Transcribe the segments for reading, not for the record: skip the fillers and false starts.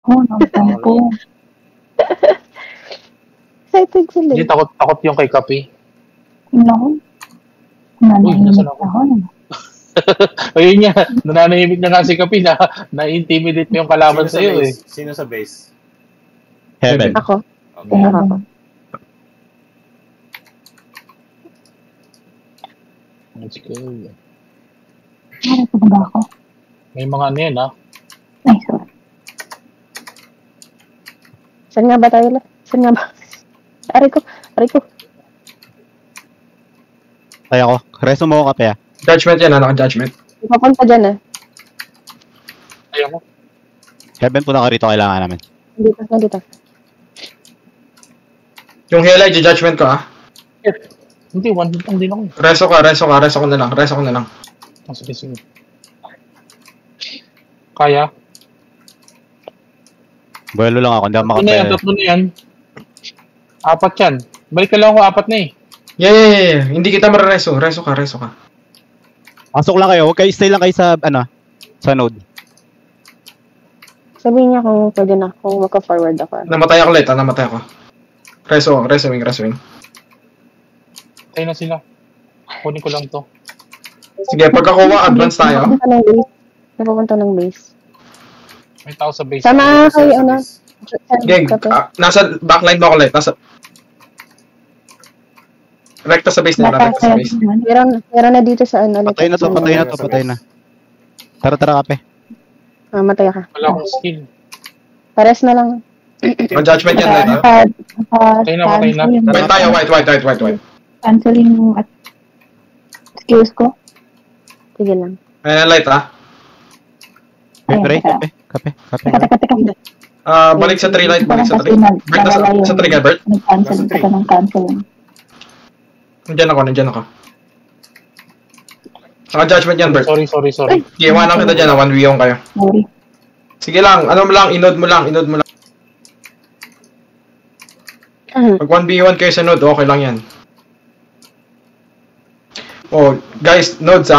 Oh, nampang po. Excited sila. Hindi, takot yung kay Kapi. Naku. Nanahimik ako. Ayun nga, nananahimik na nga si Kapi na na-intimidate mo yung kalaban sa'yo eh. Sino sa base? Heaven. Ako. Okay. Ako. Let's go. Ano pa ba ako? May mga ano yan ha. Ay, sorry. Saan nga ba tayo? Saan nga ba? Aray ko. Kaya ako. Reso mo ako kape ah. Judgment yan, naka-judgment. Papunta dyan Ayaw mo. Heaven po na rito kailangan namin. Nandito. Yung Hela, judgment ko Hindi, one hit lang din ako. Reso ko na lang. Oh, sige. Kaya? Buwelo lang ako. Hindi ako Tatlo na yan. 4 yan. Balik ka lang ako, 4 na eh. Yeah. Hindi kita marareso. Reso ka. Pasok lang kayo. Huwag kayo, stay lang kayo sa, sa node. Sabihin niya kung pwede na, kung maka-forward ako. Namatay ako. Reso wing. Tayo na sila. Kunin ko lang to. Sige, pagkakuha, advance tayo. Napupunta ng base. May tao sa base. Sama kayo, Geng, nasa backline mo ako ulit. Recta sa base na. Meron na dito sa ano. Patay na. Tara kape. Matay ka. Wala akong skill. Pares na lang. Ang judgment yan, Light. Patay na. White tayo, white. Canceling at skills ko. Sige lang. Ayan, Light Pray, kape. Balik sa 3, Light. Bert, sa 3 ka, Bert. Nag-cancel ka ng canceling. Nandiyan ako. Naka-judgment yan, Bert. Sorry. Sige, iwanan kita dyan, 1v1 kayo. Sorry. Sige lang, inode mo lang. Pag 1v1 kayo sa node, okay lang yan. Oh, guys, nodes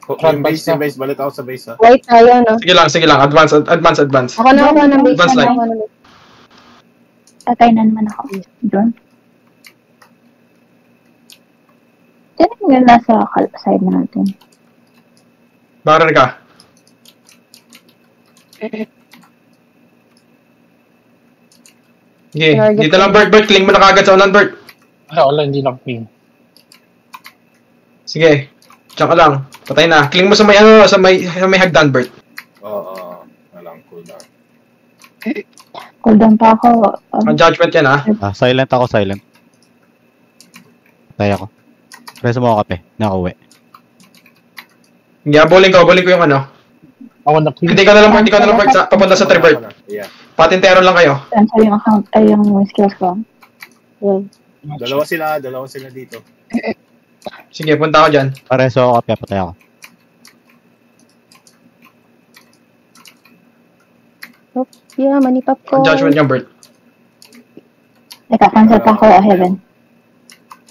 Yung base, balik ako sa base White tayo, no? Sige lang, advance. Ako na ng base. Advance line. Tatay na naman ako. John. Yan yung nasa side natin. Barar ka. Sige, dito lang, Bert. Cling mo na kagad sa unan, Bert. Wala, hindi na-clean. Sige, diyan ka lang. Patay na. Cling mo sa may hagdan, Bert. Oo. Walang cooldown. Cooldown pa ako. Ang judgment yan, Silent ako. Patay ako. Reso mo ako kape. Nakauwi. Hindi, bowling ko yung ano. Ako na-clean. Hindi ka na lang, Bert. Papunta sa 3, Bert. Yeah. Patintero lang kayo. Cancel yung account, ay yung skills ko. Yan. Dalawa sila dito. Sige, punta ako dyan. Reso ako kape. Patay ako. Yeah, manipap ko. Ang judgment niya, Bert. Nagka-cancel pa ako, Heaven.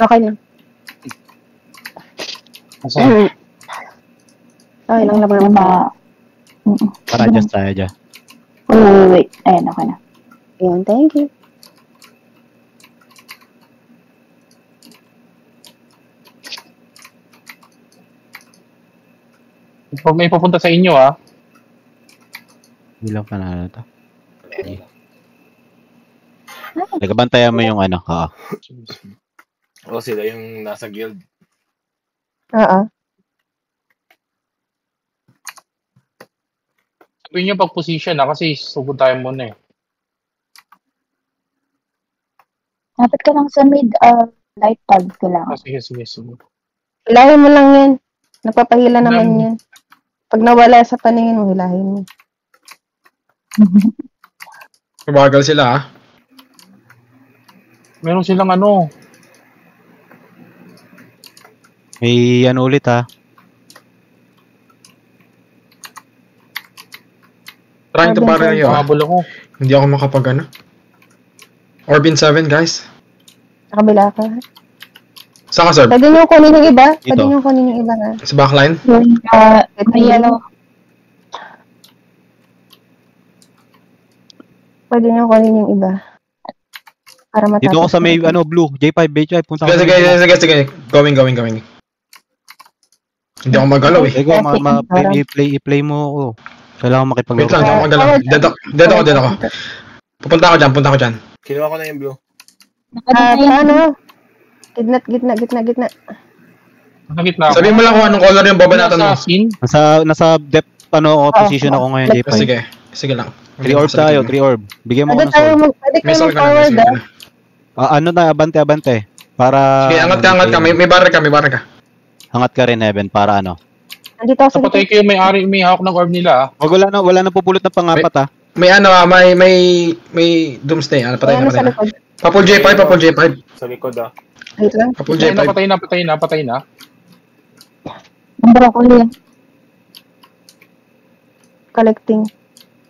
Okay lang. Okay lang naman. Para adjust tayo dyan. Wait. Ayan, okay na. Ayan, thank you. May pupunta sa inyo Ilang panalo to. Nagabantayan mo yung ano. Sila yung nasa guild. Oo. Sabihin nyo pag-position kasi sugod tayo muna eh. Dapat ka lang sa mid, light pad ko lang. Sige. Hilahin mo lang yan. Napapahila naman yan. Pag nawala sa paningin mo, hilahin mo. Kumagal sila, Meron silang ano. May ano ulit Trying to barrier you, Habol ako. Hindi ako makapag Orbin 7, guys. Sa kabila ka. Saan ka, sir? Pwede nyo kunin yung iba? Dito. Pwede nyo kunin yung iba nga. Sa backline? Yung, may yellow. Pwede niyo kunin yung iba. Para matapos. Dito ako sa may, blue. J5, punta Sige, sige. Going. Hindi ako magalaw eh. Ego, i-play mo ako. Kailangan makipaglaro. Wait lang, hindi ako magalaw. Dead ako. Punta ako dyan. Kinuha ko na yung blue. Ano? Gitna. Nasa gitna ako. Sabihin mo lang kung anong color yung boba natin mo. Nasa scene. Nasa depth, position ako ngayon, J5. Sige lang. 3 orb tayo, 3 orb. Bigyan mo ako ng sword. Pwede May kayo sol ka na, mag-forward, may sol ka na. Abante. Para... Sige, angat ka. May barra ka. Angat ka rin, Heaven, para Nandito ako sa Napatay ko yung may hawak ng orb nila. Wag wala na pupulot ng pangapat, May doomsday. Patay Ayan, sa na. likod. Papul J5. Sa likod Wait lang. Papul J5. Patay na. Ang broccoli. Collecting.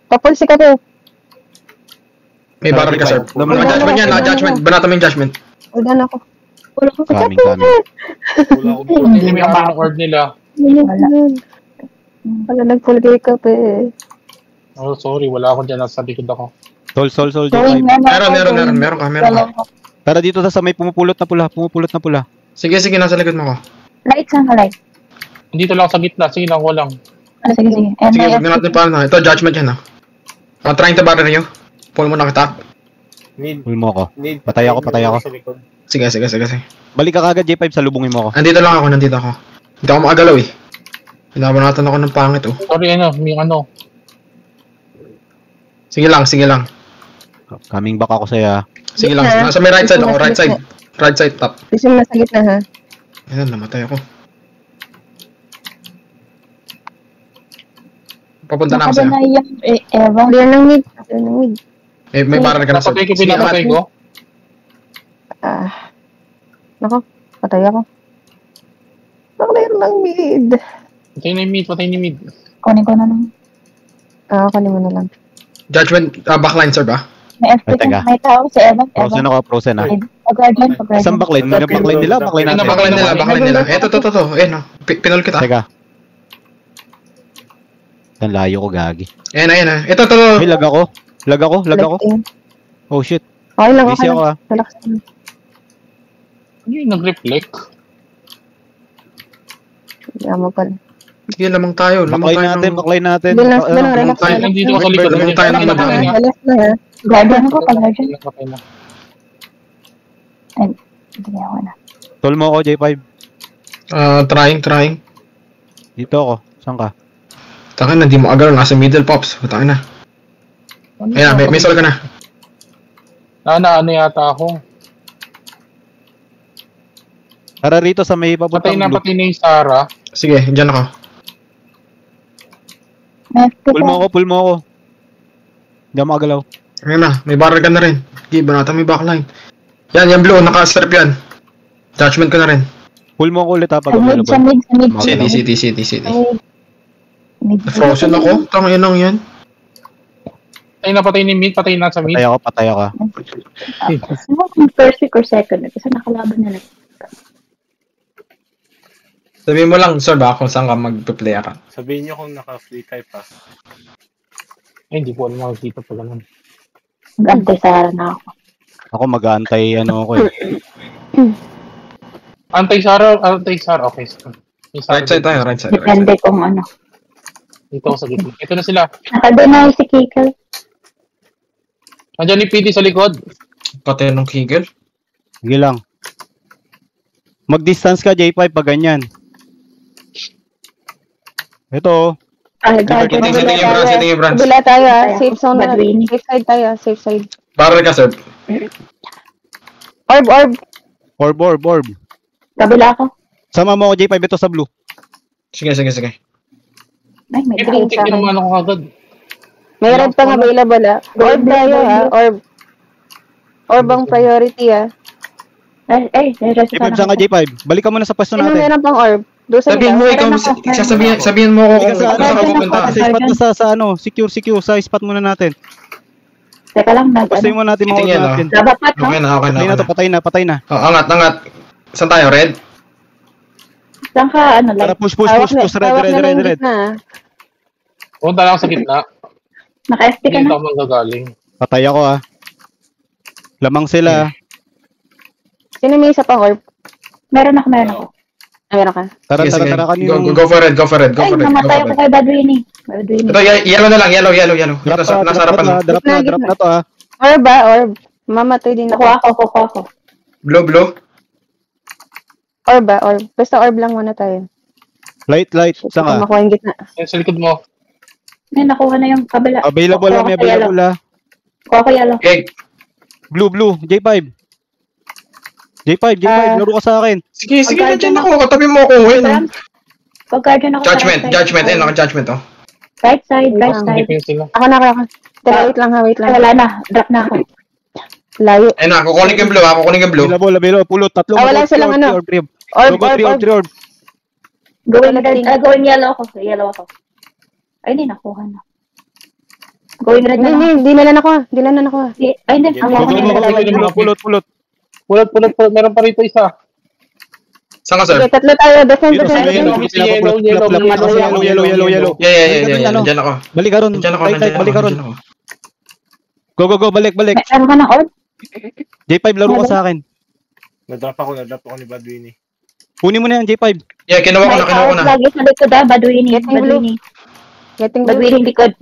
Papulsi ka po. May barrel ka, sir. Judgment yan, judgment. Banata mo yung judgment. Hold on ako. Wala ko ka Coming. Wala akong blue. Hindi may hawak ng orb nila. Wala nag-full gate up eh. Oh, sorry. Wala ako dyan. Nasa likod ako. Sol, Going J5. na. Meron ka. Tara dito sa may pumupulot na pula. Sige, nasa likod mo ko. Light saan ka light? Dito lang sa gitna. Sige lang, walang. Sige. And Sige, huwag na natin paano. Ito, judgment yan, I'm trying to barrel you. Pull mo na kita. Pull mo ako. Patay ako. Sa likod. Sige. Balik ka kagad, J5, salubungin mo ako. Nandito ako. Hindi ako makagalaw eh. Binabanatan ako ng pangit oh. Sorry, may Sige lang. Coming back ako sa'yo. Sige lang. Nasa may right side ako. Right side top. Kasi nasa gitna ha. Ayan, namatay ako. Papunta na ako sa'yo. na yung Evan. Clear ng mid. May barrel ka na sir. Napatay ko, pinapatay ko. Nako. Patay ako. Clear ng mid. Patay na yung mid. Kunin ko na lang. Kunin mo na lang. Judgment, backline sir ba? May FP Teka. ka. May tao si Evan. Frozen ako. Pag-guardian. Isang backline. Yung backline nila, backline natin. Backline nila. Ito. Pinol kita. Teka. Ang layo ko, gagi. Ayan. Ito. Ay, lag ako. Collecting. Oh, shit. Okay lang. Busy ako, ah. Relax lang. Ano yung nag-reflect? Yaman pala. Sige, lamang tayo. Backline natin. Relax lang. Relax tayo. lang. Nandito ako sa likod. Lamang tayo ng Patay na. Relax lang ha. Guardian ko. Pag-guardian. Patay na. Hindi ako na. Tol mo ako, J5. Trying. Dito ako. Saan ka? Takin na, di mo agad. Nasa middle pops. Takin na. Ayan, may sol ka na. Ano yata ako. Tara rito sa may papuntang blue. Patay na yung Sarah. Sige, dyan ako. May FP Pull mo ako. Hindi ako makagalaw. Ayan na, may barrel ka na rin. Sige, banata may backline. Yan blue, naka-strip yan. Judgment ko na rin. Pull mo ako ulit ha, pag Sa mid. City. Mid. Frozen ako? Tangin lang yan. Patay na mid. Patay na sa mid. Patay ako. Ano kung first week or second week? Kasi nakalaban na lang. Sabihin mo lang, sir ba, kung saan ka mag-play ka. Sabihin nyo kung naka-free type Ay, hindi po alam ako dito pa ganun. Mag-antay na ako. Ako mag-aantay, ako eh. Antay-Sarah. Okay. Right side tayo. Depende kung ano. Dito ako sa gitna. Ito na sila. Nakado na si Kikal. Nandiyan ni PD sa likod. Patay ng Kegel. Sige lang. Mag-distance ka, J5, pag ganyan. Ito. Sitting yung branch. Kabila tayo ha. Safe zone na. Badwini. Safe side tayo. Safe side. Barrel ka, sir. Orb. Kabila ko. Sama mo ako, J5, ito sa blue. Sige. Ay, may Green Putik sa yung akin. ano ko agad. May red pang available ha. Orb tayo ha. Orb ang priority ha. Ay, J5, saan ka, J5? Balik ka muna sa pwesto Sino natin. meron pang orb? Doon sa Sabihin mo ikaw, sabihin mo ako kung saan ka pupunta. Sa spot na sa secure, sa spot muna natin. Teka lang, Basta yung natin mga Tingin yan, natin. Labapat, no? Okay na. Patay na. Oh, angat. Saan tayo, red? Saan ka, Tara, like, push, red. Punta lang sa gitna. naka-FP ka Hindi na? ako magagaling. Patay ako ah. Lamang sila. Sino may isa pa orb? Meron ako. Meron ka. Tara, Sige, tara, sige. tara. Go for it. Ay, namatay ako kay Badwini. Ito, yellow na lang. Yellow. Drop Nasa harapan mo. drop na to ah. Orb ba? Orb. Mamatay din ako. Kuha ako. Blue. Orb ba? Orb. Basta orb lang muna tayo. Light. Saan ka? Makuha yung gitna. Yan sa likod mo. May nakuha na yung kabila. Available ah, may available ah. Kuha ko yellow. Okay. Blue. J5. Laro ka sa akin. Sige, nandiyan ako. Katabi mo ako. Ram, pag-guardian ako. Judgment. Naka-judgment, oh. Right side. Hindi sila. Ako na. Tara, wait lang. Ay, wala na. Drop na ako. Layo. Ayun na, kukunin ko yung blue. Available. Pulot. Tatlong wala silang ano. Orb. Orb. Going yellow ako. Ay, hindi nakuha na. Going red na lang. Hindi na nakuha. Ay, hindi. Pulot. Pulot. Meron pa rito isa. Saan ka, sir? Okay, tatlo tayo. Defend. Dito sa yellow. Yellow. Yeah. Nandiyan ako. Balik ka ron. Balik ka ron. Go. Balik. Meron ka ng orb? J5, laro ka sa akin. Na-drop ako ni Badwini. Kunin mo na yan, J5. Yeah, kinuha ko na. Lagi sa likod Badwini. Getting blue. Badwini likod.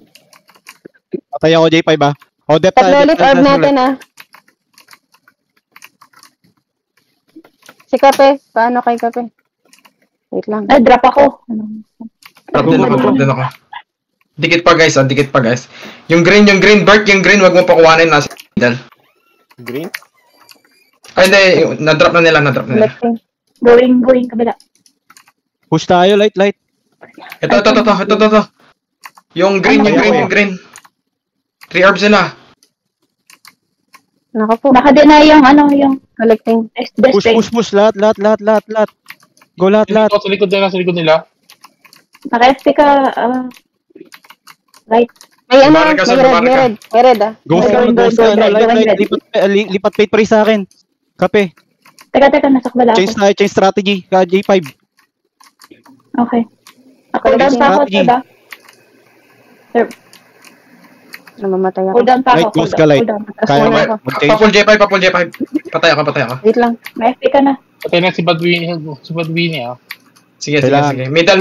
Patay ako, J5 ah. O, depth Tatlo ulit orb natin ah. Si Kape. Paano kay Kape? Wait lang. Ay, drop ako. Drop din ako. Dikit pa guys. Yung green, Bert, wag mo pakuhanin nasa middle. Green? Ay, hindi. Na-drop na nila. Collecting. Going kabila. Push tayo, light. Ito. Yung green. 3 orbs sila. Naka po. Naka-deny yung Collecting. Push. Lahat. Go lahat. Sa likod nila. Naka-FP ka. Right. May Lumaran ka, sir, lumaran ka. May red ah. Go light. Lipat paid pre sa akin. Kape. Teka, nasakbala ako. Change strategy. Ka J5. Okay. Hold down pa ako, Strategy. diba? Sir, Namamatay ako. hold down pa ako. Light, close ka, light. Kaya Muna mo. ako. Mag-change. Papul J5. Patay ako. Wait lang. May FP ka na. Patay na si Badwini ah. Sige. Kailangan. Middle.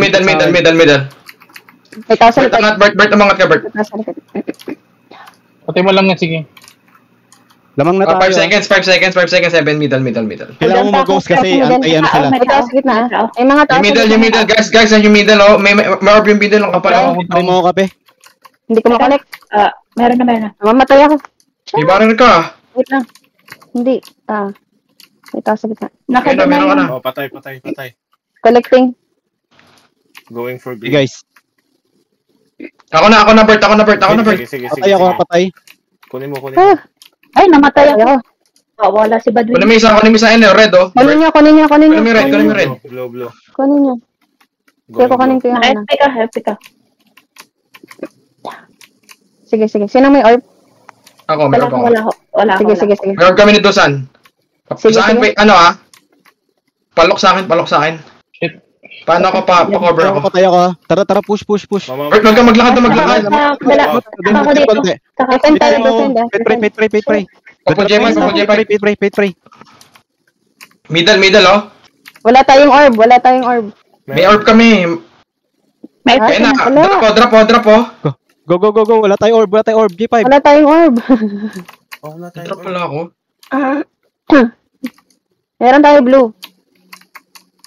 May tao sa Bert, likod. angat, Bert, umangat ka, Bert. May tao sa likod. Patay mo lang yan, sige. Lamang na 5 tayo. seconds, 7, middle. Kailangan mo mag-ghost kasi antay sila. May tao sa gitna ah. May mga tao sa Yung middle, guys, yung middle, oh. May orb yung middle, ang kapal, oh. Try mo ako, Kape. Hindi ko makonect. Meron na. Namamatay ako. May barrel ka. Wait lang. Hindi. May tao sa gitna. Naka-deny Meron ka na. Oh, patay. Collecting. Going for Hey green. guys. Ako na, Bert. Sige. Patay ako, patay. Kunin mo. Ay, namatay Ayaw. ako. Wala si Badwini. Kunin mo isa, red, oh. Kunin niyo. Kunin mo yung red. Blue. Kunin niyo. Kaya ko kunin ko yung ano. Naka-FP ka. Sige. Sino may orb? Ako, meron pa ako. Wala ako. Sige. May orb kami ni Dosan. Sige, Sa akin, sige. wait, Palok sa akin. Shit. Paano ako pa-cover ako? Patay ako ah. Tara, push. Bert, wag ka maglakad. Ako dito. Defend tayo, defend ah. Pray. Papul J5. Pray. Middle, oh. Wala tayong orb. May orb kami. May Ah, Kaya na, wala. drop, oh. Go. Wala tayong orb. J5. Wala tayong orb. Wala tayo. Drop pala ako. Meron tayo blue.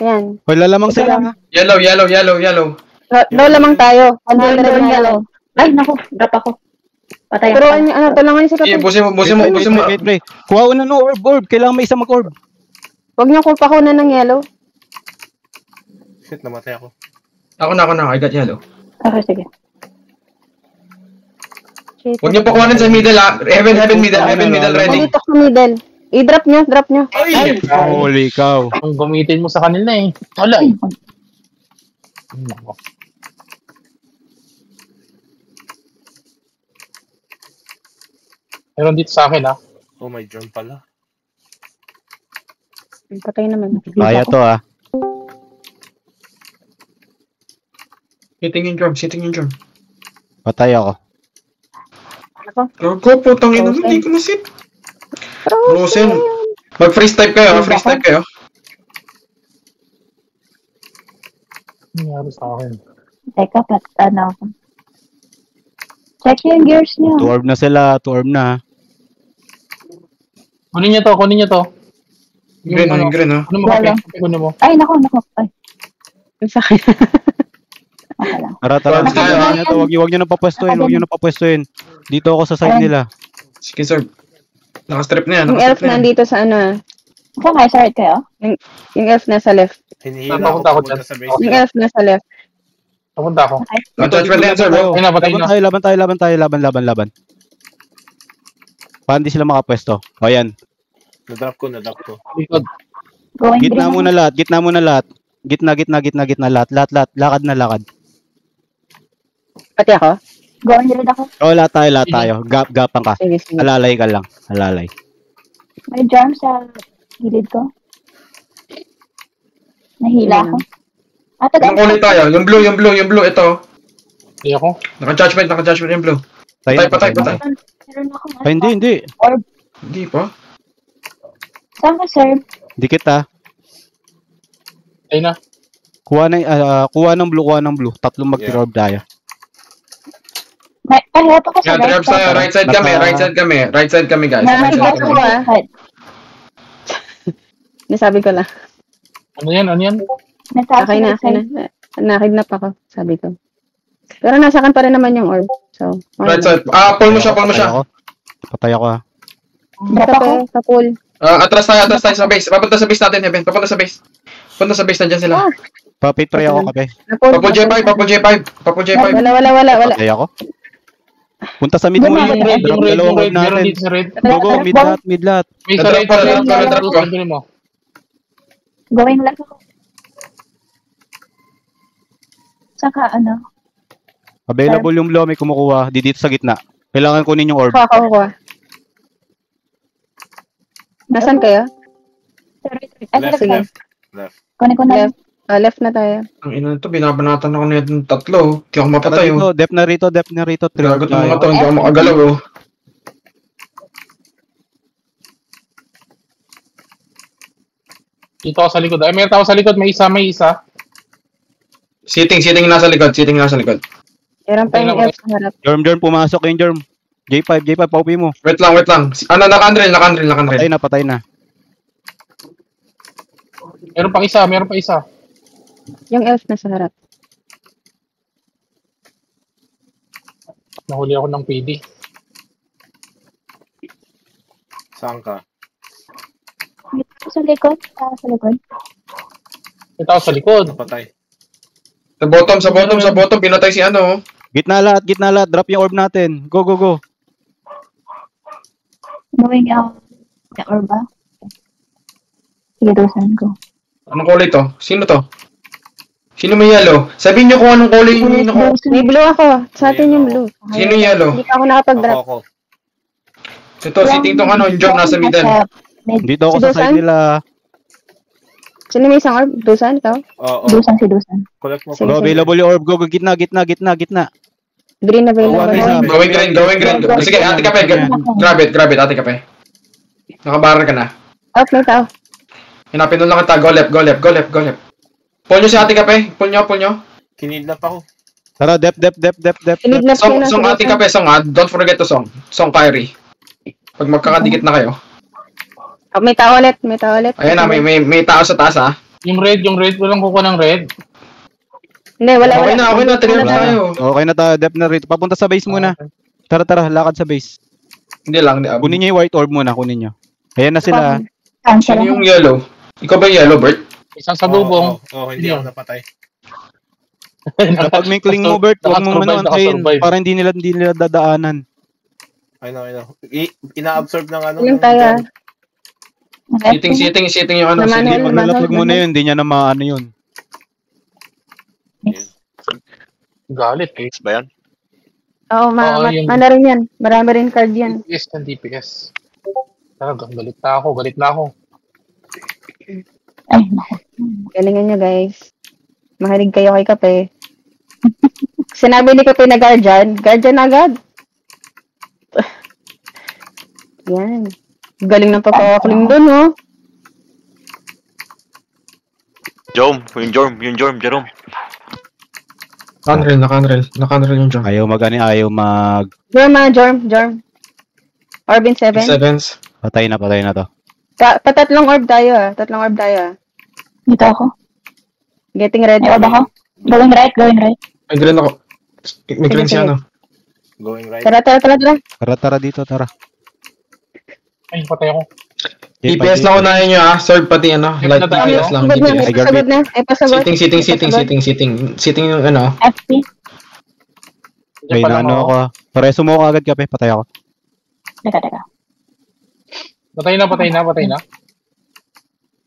Ayan. Wala lamang sila. Yellow. Low lamang tayo. 100 na yellow. Ay, naku. Drop ako. Patay Pero ako. tulungan niyo si Sige, Kape. busin mo. Pray. Kuha ko na no orb. Kailangan may isa mag-orb. Huwag niyo ko pakunan ng yellow. Shit, namatay ako. Ako na. I got yellow. Okay, sige. Shit. Huwag niyo pakuhanin sa middle, ha. Heaven middle ready. Dito sa middle. I-drop niyo. Ay! Holy cow. Ang gamitin mo sa kanila eh. Wala eh. Nako. Meron dito sa akin ah. Oh, may drone pala. Patay naman. Kaya to ah. Sitting yung drum. Patay ako. Gago, putang ina, hindi ko masit. Frozen. Mag-freeze type kayo, freeze type kayo. Nangyari sa akin. Teka, ano ako. Check yung gears niyo. 2 orb na sila, 2 orb na. Kunin niyo to. Green, ano, green, ha? Kunin mo kape, kunin mo. Ay, naku. Ay, Sa akin. okay lang. Tara. Nakakaya. Huwag nyo na papwestuhin. Dito ako sa side nila. Sige, sir. Naka-strip na yan, Yung elf naka-strip na yan. nandito sa ano, Saan kayo? Start kayo? yung elf nasa left. Hinihila Papunta ako ako papunta dyan. sa Yung base. elf nasa left. Papunta ako. Attachment na yan, sir, bro. Ayun na, patay na. Laban tayo. Paano di sila makapwesto? O yan. Na-drop ko. Likod. Going Gitna green muna lahat. Gitna lahat. Lakad na lakad. Pati ako? Going green ako. O, lahat tayo. Gapan ka. Sige. Alalay ka lang. Alalay. May jump sa gilid ko. Nahila ako. Anong kulay tayo? Yung blue, ito. Hindi ako. Naka-judgment yung blue. Patay. Patay. Meron ako. Ay, hindi. Orb. Hindi pa. Saan ka, sir? Dikit ha. Ayun na. Kuha ng blue. Tatlong mag-orb tayo. May pareto ko sa Yan, traps tayo. Right side kami, guys. Right side kami. Nasabi ko lang. Ano yan? Okay na. Nakidnap ako, sabi ko. Pero nasa akin pa rin naman yung orb. So, Right side. Pull mo siya. Patay ako ha. Kapul. Atras tayo sa base. Papunta sa base natin, Eben. Papunta sa base. Nandiyan sila. Papit try ako kape. Papul J5. Wala. Patay ako. Punta sa mid mo Yung red. dalawang orb Meron natin. dito sa red. Go, mid lahat. May sa red. Nadrop ko. Kunin mo. Going left ako. Saka ano? Available yung blue, may kumukuha. Dito sa gitna. Kailangan kunin yung orb. Kuha. Nasaan kayo? Sige. Left. Kunin ko na. Left. Left na tayo. Ang ina nito, binabanatan ako na yung tatlo. Hindi ako Tara mapatay. dito, dep na rito. Gagot yung mga to, hindi ako makagalaw. Dito ako sa likod. Ay, may tao sa likod. May isa. Sitting nasa likod. Meron pa yung elf sa harap. Germ, pumasok yung germ. J5, paupi mo. Wait lang. Patay na. Meron pa isa. Yung elf na sa harap. Nahuli ako ng PD. Saan ka? Sa likod. May tao sa likod. Napatay. Sa bottom, pinatay si ano. Gitna lahat. Drop yung orb natin. Go. Going out. The orb ba? Sige, dosan ko. Anong kulay to? Sino to? Sino may yellow? Sabihin niyo kung anong kulay yung ako. May blue ako. Sa atin yung blue. Sino yellow? Hindi pa ako nakapag-drop. Ako. Ito, sitting tong ano, yung John nasa middle. Dito ako Si sa Dusan? side nila. Sino may isang orb? Dusan, ikaw? Oo. Si Dusan. Collect mo. Sige. Go, available yung orb. Go, gitna. Green available. Kuha na Going green. Sige, ate kape. Grab it, ate kape. Nakabarar ka na. Out, may tao. Hinapin nun lang kita. Go left. Pull nyo si ate kape. Pull nyo. Kinidnap ako. Tara, dep. Kinidnap ko na. Song ate kape, song ha. Don't forget to song. Song Kyrie. Pag magkakadikit na kayo. May tao ulit. Ayan na, may tao sa taas ha. Yung red. Walang kukuha ng red. Hindi, wala. Okay na. Tignan tayo. Okay na tayo, dep na rito. Papunta sa base muna. Tara, lakad sa base. Hindi lang. Kunin nyo yung white orb muna, kunin nyo. Ayan na sila. Cancel Sino ako. yung yellow? Ikaw ba yung yellow, Bert? Isang sa bubong. Oo, hindi ako napatay. Kapag may cling mo, Bert, huwag mong antayin. Para hindi nila dadaanan. I know. Ina-absorb ng ano. Ilang tayo. Sitting yung ano. Naman, Sitting. Pag nalapag mo na yun, hindi niya na maano yun. Galit eh. Ba yan? Oo, ano rin yan. Marami rin card yan. DPS. Talagang galit na ako. Ay, naku. Galingan nyo, guys. Mahilig kayo kay Kape. Sinabi ni Kape na guardian agad. Yan. Galing ng pagkakakuling doon, oh. Jerome. Naka-unrail yung jump. Ayaw mag. Jorm. Orbin 7. 7s. Patay na to. Patatlong orb tayo, ah. Dito ako. Getting ready. May orb ako. Going right. May green ako. May green Sige, siya, no? Going right. Tara. Tara dito, tara. Ay, patay ako. DPS lang unahin nyo, ah. Sword pati, ano? Light DPS lang. Pasagod na, DPS. pasagod na. Ay, pasagod. Sitting yung, ano? FP. May Diyan pa lang ano ako. Pareso mo ko agad kape, patay ako. Teka. Patay na.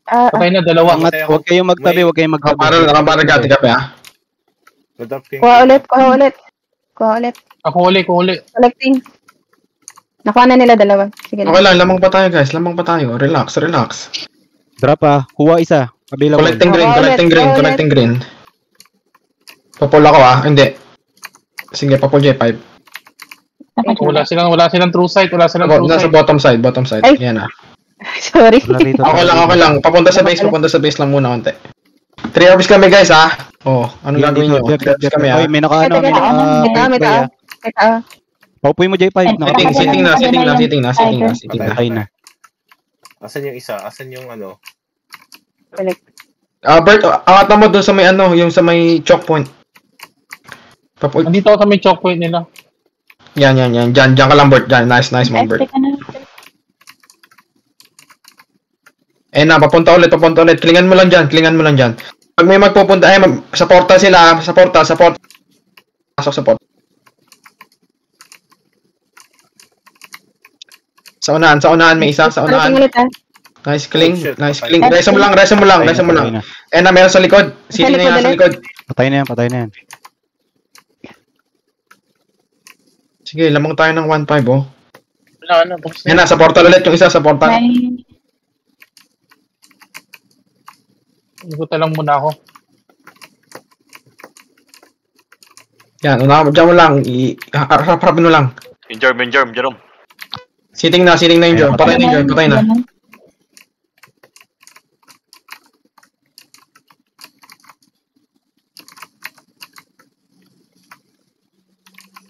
Ah, Patay na, dalawa. Huwag kayong magtabi. Nakaparang gati ka pa, ah. Adapt king. kuha ulit. Ako uli. Collecting. Nakuha na nila dalawa. Sige Okay lang, lamang pa tayo, guys. Relax. Drop Kuha isa. Available. Collecting green. Papul ako, ah. Hindi. Sige, papul J5. Wala silang true sight. Nasa bottom side. Ay. Yan, ah. Sorry. Wala rito. Okay lang. Papunta sa base lang muna konti. 3 orbs kami, guys, ah. Anong gagawin nyo? 3 orbs kami, ah. Ay, may naka. Teka. Paupuin mo J5. Sitting na. Patay na. Asan yung isa? Asan yung ano? Collect. Bert, angat mo doon sa may ano, yung sa may choke point. Nandito ako sa may choke point nila. Yan. Diyan ka lang, Bert. Diyan. Nice mo, Bert. Teka na. Papunta ulit. Klingan mo lang dyan. Pag may magpupunta, sa portal sila, sa portal. Pasok sa portal. Sa unahan, may isa, sa unahan. Ulit, ah. Nice cling. Oh, Resa mo lang. Meron sa likod. Sitting na yan sa likod. Patay na yan. Sige, lamang tayo ng 1-5, oh. Wala na. Tapos Yan na, sa portal ulit yung isa, sa portal. May... Iguta lang muna ako. Yan, dyan mo lang. Harapin mo lang. Jerome. Sitting na yung Jorm. Patay na.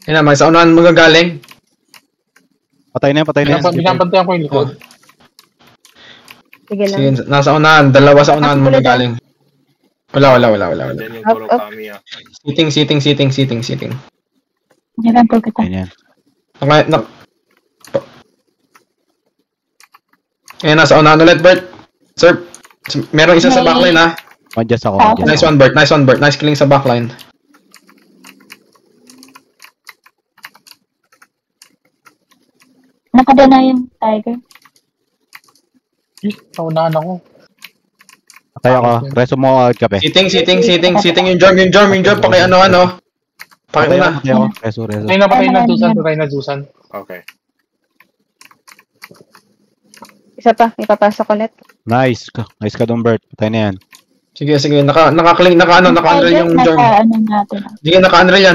Yan na, may sa unahan magagaling. Patay na yan. Binabantayan ko yung likod. Sige lang. Sige, nasa unahan. Dalawa sa unahan magagaling. Wala. Diyan yung puro kami, ah. Sitting. Diyan po kita. Ayan. Ayan, nasa unahan ulit, Bert. Sir, meron isa sa backline, ha. Adjust ako. Nice one, Bert. Nice killing sa backline. Nakada na yung tiger. Naunahan ako. Patay ako. Reso mo ko agad kape. Sitting yung Jorm. Paki ano. Paki na. Patay ako. Reso. Patay na Zusan. Okay. Isa pa, ipapasok ulit. Nice ka doon, Bert. Patay na yan. Sige. Naka-unrail yung Jorm. Ano natin. Sige, naka-unrail yan.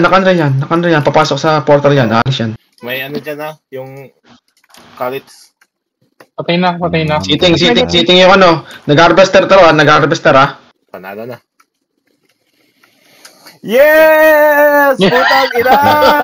Papasok sa portal yan. Alis yan. May ano dyan, ah. Yung college. Patay na. Sitting yung ano. Nag-harvester, ah. Panalo na. Yes! Putang ina!